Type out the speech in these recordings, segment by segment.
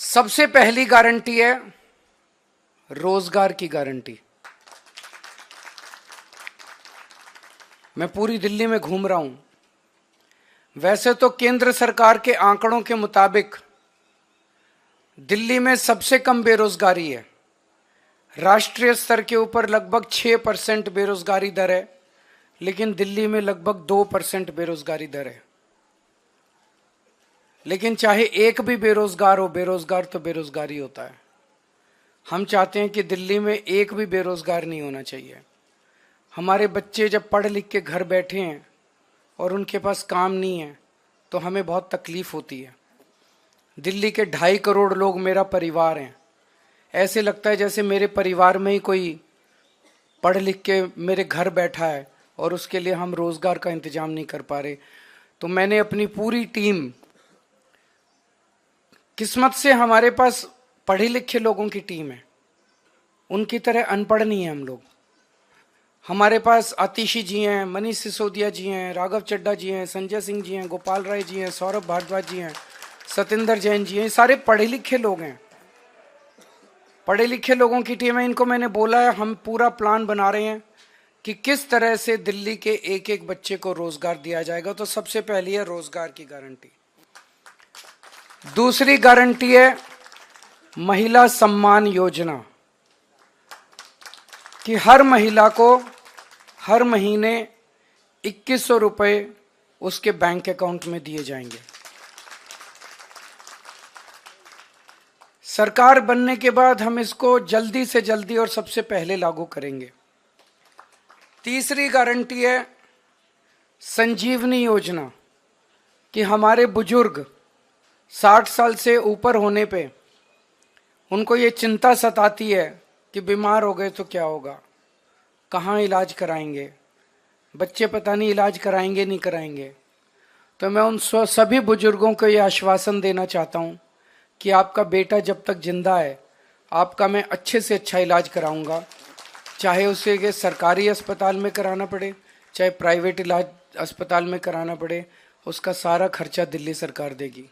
सबसे पहली गारंटी है रोजगार की गारंटी। मैं पूरी दिल्ली में घूम रहा हूं। वैसे तो केंद्र सरकार के आंकड़ों के मुताबिक दिल्ली में सबसे कम बेरोजगारी है। राष्ट्रीय स्तर के ऊपर लगभग 6% बेरोजगारी दर है, लेकिन दिल्ली में लगभग 2% बेरोजगारी दर है। लेकिन चाहे एक भी बेरोजगार हो, बेरोजगार तो बेरोजगारी होता है। हम चाहते हैं कि दिल्ली में एक भी बेरोजगार नहीं होना चाहिए। हमारे बच्चे जब पढ़ लिख के घर बैठे हैं और उनके पास काम नहीं है तो हमें बहुत तकलीफ होती है। दिल्ली के 2.5 करोड़ लोग मेरा परिवार हैं। ऐसे लगता है जैसे मेरे परिवार में ही कोई पढ़ लिख के मेरे घर बैठा है और उसके लिए हम रोजगार का इंतजाम नहीं कर पा रहे। तो मैंने अपनी पूरी टीम, किस्मत से हमारे पास पढ़े लिखे लोगों की टीम है, उनकी तरह अनपढ़ नहीं है हम लोग। हमारे पास आतिशी जी हैं, मनीष सिसोदिया जी हैं, राघव चड्ढा जी हैं, संजय सिंह जी हैं, गोपाल राय जी हैं, सौरभ भारद्वाज जी हैं, सतेंद्र जैन जी हैं। सारे पढ़े लिखे लोग हैं, पढ़े लिखे लोगों की टीम है। इनको मैंने बोला है, हम पूरा प्लान बना रहे हैं कि किस तरह से दिल्ली के एक एक बच्चे को रोजगार दिया जाएगा। तो सबसे पहली है रोजगार की गारंटी। दूसरी गारंटी है महिला सम्मान योजना, कि हर महिला को हर महीने 2100 रुपए उसके बैंक अकाउंट में दिए जाएंगे। सरकार बनने के बाद हम इसको जल्दी से जल्दी और सबसे पहले लागू करेंगे। तीसरी गारंटी है संजीवनी योजना, कि हमारे बुजुर्ग 60 साल से ऊपर होने पे उनको ये चिंता सताती है कि बीमार हो गए तो क्या होगा, कहाँ इलाज कराएंगे, बच्चे पता नहीं इलाज कराएंगे नहीं कराएंगे। तो मैं उन सभी बुजुर्गों को ये आश्वासन देना चाहता हूँ कि आपका बेटा जब तक जिंदा है आपका मैं अच्छे से अच्छा इलाज कराऊंगा, चाहे उसे सरकारी अस्पताल में कराना पड़े चाहे प्राइवेट इलाज अस्पताल में कराना पड़े, उसका सारा खर्चा दिल्ली सरकार देगी।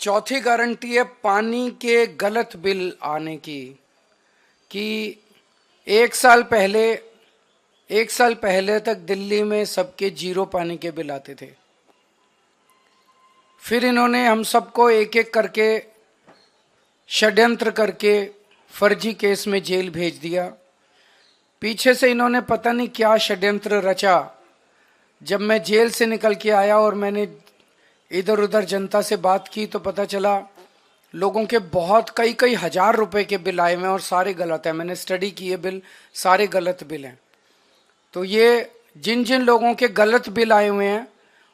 चौथी गारंटी है पानी के गलत बिल आने की, कि एक साल पहले तक दिल्ली में सबके 0 पानी के बिल आते थे। फिर इन्होंने हम सबको एक एक करके षड्यंत्र करके फर्जी केस में जेल भेज दिया। पीछे से इन्होंने पता नहीं क्या षड्यंत्र रचा। जब मैं जेल से निकल के आया और मैंने इधर उधर जनता से बात की तो पता चला लोगों के बहुत कई हजार रुपए के बिल आए हुए हैं और सारे गलत हैं। मैंने स्टडी की है, बिल सारे गलत बिल हैं। तो ये जिन जिन लोगों के गलत बिल आए हुए हैं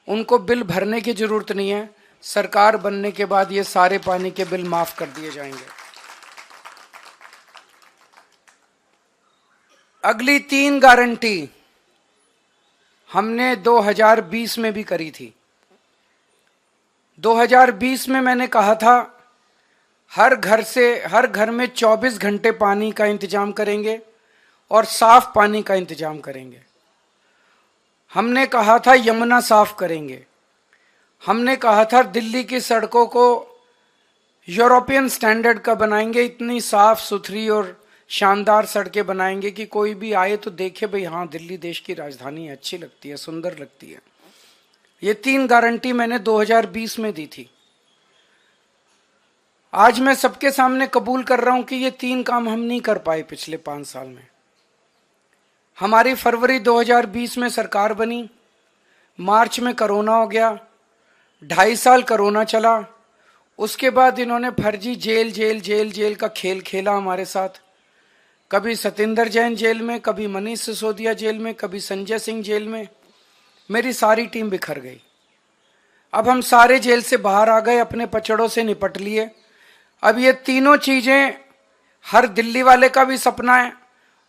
उनको बिल भरने की जरूरत नहीं है। सरकार बनने के बाद ये सारे पानी के बिल माफ कर दिए जाएंगे। अगली 3 गारंटी हमने 2020 में भी करी थी। 2020 में मैंने कहा था हर घर में 24 घंटे पानी का इंतजाम करेंगे और साफ पानी का इंतजाम करेंगे। हमने कहा था यमुना साफ करेंगे। हमने कहा था दिल्ली की सड़कों को यूरोपियन स्टैंडर्ड का बनाएंगे, इतनी साफ सुथरी और शानदार सड़कें बनाएंगे कि कोई भी आए तो देखे भाई हाँ दिल्ली देश की राजधानी है, अच्छी लगती है, सुंदर लगती है। ये 3 गारंटी मैंने 2020 में दी थी। आज मैं सबके सामने कबूल कर रहा हूं कि ये 3 काम हम नहीं कर पाए पिछले 5 साल में। हमारी फरवरी 2020 में सरकार बनी, मार्च में कोरोना हो गया, 2.5 साल कोरोना चला। उसके बाद इन्होंने फर्जी जेल जेल जेल जेल का खेल खेला हमारे साथ। कभी सतेंद्र जैन जेल में, कभी मनीष सिसोदिया जेल में, कभी संजय सिंह जेल में। मेरी सारी टीम बिखर गई। अब हम सारे जेल से बाहर आ गए, अपने पचड़ों से निपट लिए। अब ये तीनों चीजें हर दिल्ली वाले का भी सपना है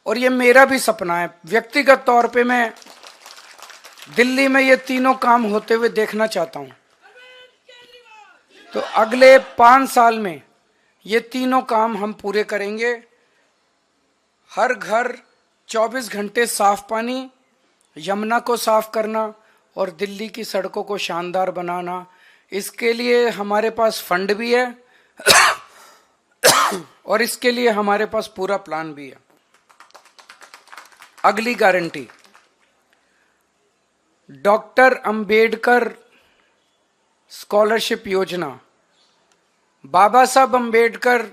और ये मेरा भी सपना है। व्यक्तिगत तौर पे मैं दिल्ली में ये तीनों काम होते हुए देखना चाहता हूं। तो अगले 5 साल में ये तीनों काम हम पूरे करेंगे। हर घर 24 घंटे साफ पानी, यमुना को साफ करना और दिल्ली की सड़कों को शानदार बनाना, इसके लिए हमारे पास फंड भी है और इसके लिए हमारे पास पूरा प्लान भी है। अगली गारंटी, डॉक्टर अंबेडकर स्कॉलरशिप योजना। बाबा साहब अंबेडकर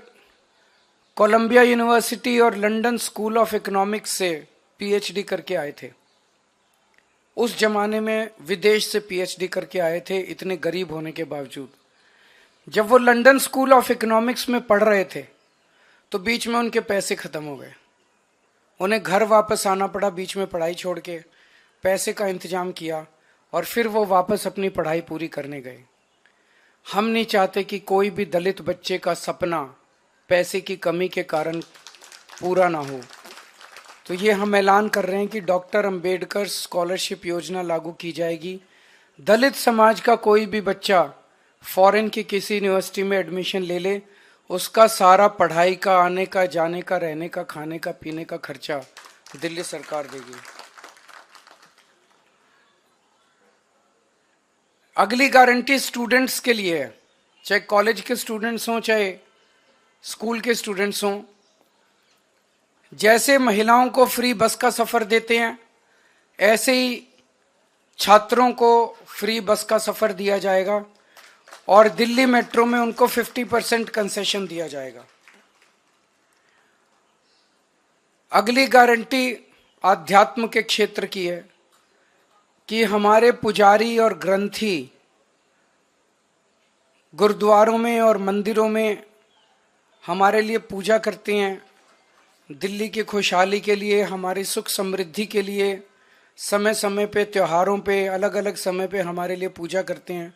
कोलंबिया यूनिवर्सिटी और लंदन स्कूल ऑफ इकोनॉमिक्स से पीएचडी करके आए थे। उस जमाने में विदेश से पीएचडी करके आए थे, इतने गरीब होने के बावजूद। जब वो लंदन स्कूल ऑफ इकोनॉमिक्स में पढ़ रहे थे तो बीच में उनके पैसे खत्म हो गए, उन्हें घर वापस आना पड़ा बीच में पढ़ाई छोड़ के। पैसे का इंतजाम किया और फिर वो वापस अपनी पढ़ाई पूरी करने गए। हम नहीं चाहते कि कोई भी दलित बच्चे का सपना पैसे की कमी के कारण पूरा ना हो, तो ये हम ऐलान कर रहे हैं कि डॉक्टर अंबेडकर स्कॉलरशिप योजना लागू की जाएगी। दलित समाज का कोई भी बच्चा फॉरेन की किसी यूनिवर्सिटी में एडमिशन ले ले, उसका सारा पढ़ाई का, आने का, जाने का, रहने का, खाने का, पीने का खर्चा दिल्ली सरकार देगी। अगली गारंटी स्टूडेंट्स के लिए है, चाहे कॉलेज के स्टूडेंट्स हों चाहे स्कूल के स्टूडेंट्स हों। जैसे महिलाओं को फ्री बस का सफर देते हैं, ऐसे ही छात्रों को फ्री बस का सफर दिया जाएगा और दिल्ली मेट्रो में उनको 50% कंसेशन दिया जाएगा। अगली गारंटी आध्यात्म के क्षेत्र की है कि हमारे पुजारी और ग्रंथी गुरुद्वारों में और मंदिरों में हमारे लिए पूजा करते हैं, दिल्ली की खुशहाली के लिए, हमारी सुख समृद्धि के लिए, समय समय पे त्योहारों पे, अलग अलग समय पे हमारे लिए पूजा करते हैं,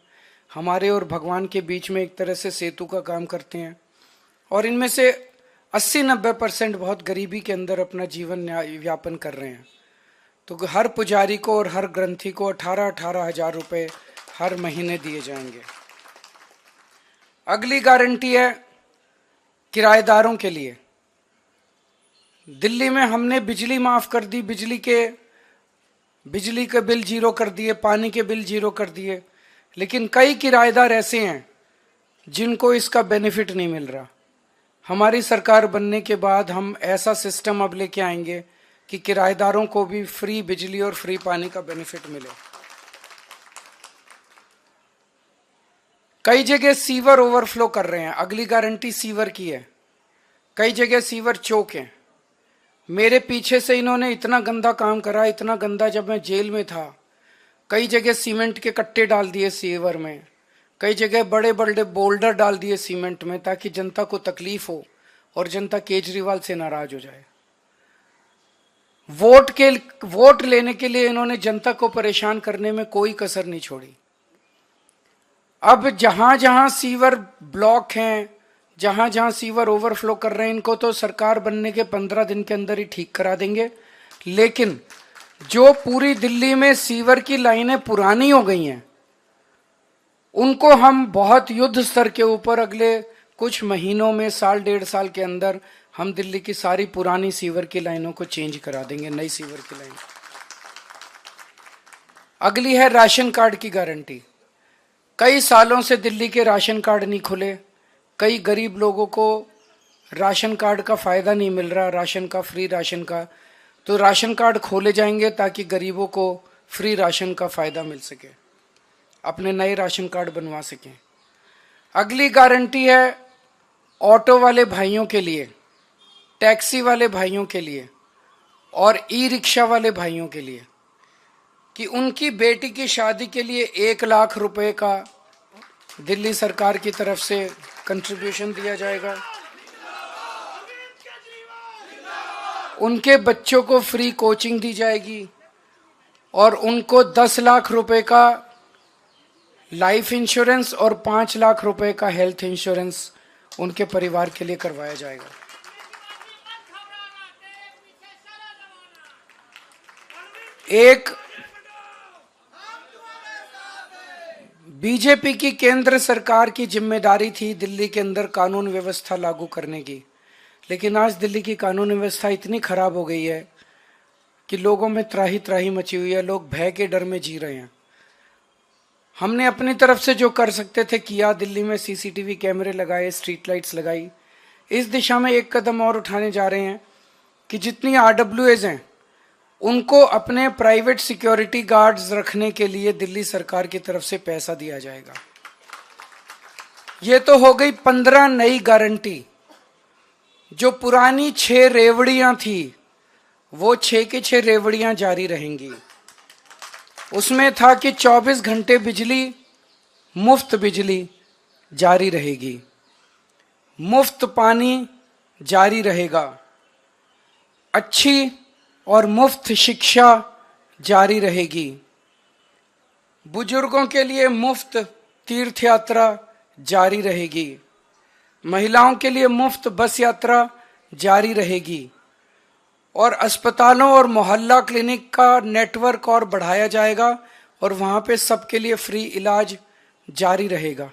हमारे और भगवान के बीच में एक तरह से सेतु का काम करते हैं। और इनमें से 80-90% बहुत गरीबी के अंदर अपना जीवन यापन कर रहे हैं। तो हर पुजारी को और हर ग्रंथी को 18-18 हजार रुपये हर महीने दिए जाएंगे। अगली गारंटी है किराएदारों के लिए। दिल्ली में हमने बिजली माफ कर दी, बिजली के बिल जीरो कर दिए, पानी के बिल जीरो कर दिए, लेकिन कई किराएदार ऐसे हैं जिनको इसका बेनिफिट नहीं मिल रहा। हमारी सरकार बनने के बाद हम ऐसा सिस्टम अब लेके आएंगे कि किराएदारों को भी फ्री बिजली और फ्री पानी का बेनिफिट मिले। कई जगह सीवर ओवरफ्लो कर रहे हैं, अगली गारंटी सीवर की है। कई जगह सीवर चौक हैं। मेरे पीछे से इन्होंने इतना गंदा काम करा, इतना गंदा, जब मैं जेल में था कई जगह सीमेंट के कट्टे डाल दिए सीवर में, कई जगह बड़े बड़े बोल्डर डाल दिए सीमेंट में ताकि जनता को तकलीफ हो और जनता केजरीवाल से नाराज हो जाए। वोट लेने के लिए इन्होंने जनता को परेशान करने में कोई कसर नहीं छोड़ी। अब जहां जहां सीवर ब्लॉक हैं, जहां जहां सीवर ओवरफ्लो कर रहे हैं, इनको तो सरकार बनने के 15 दिन के अंदर ही ठीक करा देंगे। लेकिन जो पूरी दिल्ली में सीवर की लाइनें पुरानी हो गई हैं, उनको हम बहुत युद्ध स्तर के ऊपर अगले कुछ महीनों में, साल 1.5 साल के अंदर हम दिल्ली की सारी पुरानी सीवर की लाइनों को चेंज करा देंगे, नई सीवर की लाइन। अगली है राशन कार्ड की गारंटी। कई सालों से दिल्ली के राशन कार्ड नहीं खुले, कई गरीब लोगों को राशन कार्ड का फायदा नहीं मिल रहा, राशन का, फ्री राशन का। तो राशन कार्ड खोले जाएंगे ताकि गरीबों को फ्री राशन का फायदा मिल सके, अपने नए राशन कार्ड बनवा सकें। अगली गारंटी है ऑटो वाले भाइयों के लिए, टैक्सी वाले भाइयों के लिए और ई रिक्शा वाले भाइयों के लिए कि उनकी बेटी की शादी के लिए 1 लाख रुपए का दिल्ली सरकार की तरफ से कंट्रीब्यूशन दिया जाएगा। उनके बच्चों को फ्री कोचिंग दी जाएगी और उनको 10 लाख रुपए का लाइफ इंश्योरेंस और 5 लाख रुपए का हेल्थ इंश्योरेंस उनके परिवार के लिए करवाया जाएगा। एक बीजेपी की केंद्र सरकार की जिम्मेदारी थी दिल्ली के अंदर कानून व्यवस्था लागू करने की, लेकिन आज दिल्ली की कानून व्यवस्था इतनी खराब हो गई है कि लोगों में त्राही त्राही मची हुई है, लोग भय के डर में जी रहे हैं। हमने अपनी तरफ से जो कर सकते थे किया। दिल्ली में सीसीटीवी कैमरे लगाए, स्ट्रीट लाइट्स लगाई। इस दिशा में एक कदम और उठाने जा रहे हैं कि जितनी आरडब्ल्यूएज हैं उनको अपने प्राइवेट सिक्योरिटी गार्ड्स रखने के लिए दिल्ली सरकार की तरफ से पैसा दिया जाएगा। ये तो हो गई 15 नई गारंटी। जो पुरानी 6 रेवड़ियां थी वो 6 की 6 रेवड़ियां जारी रहेंगी। उसमें था कि 24 घंटे बिजली, मुफ्त बिजली जारी रहेगी, मुफ्त पानी जारी रहेगा, अच्छी और मुफ्त शिक्षा जारी रहेगी, बुजुर्गों के लिए मुफ्त तीर्थ यात्रा जारी रहेगी, महिलाओं के लिए मुफ्त बस यात्रा जारी रहेगी और अस्पतालों और मोहल्ला क्लिनिक का नेटवर्क और बढ़ाया जाएगा और वहां पे सबके लिए फ्री इलाज जारी रहेगा।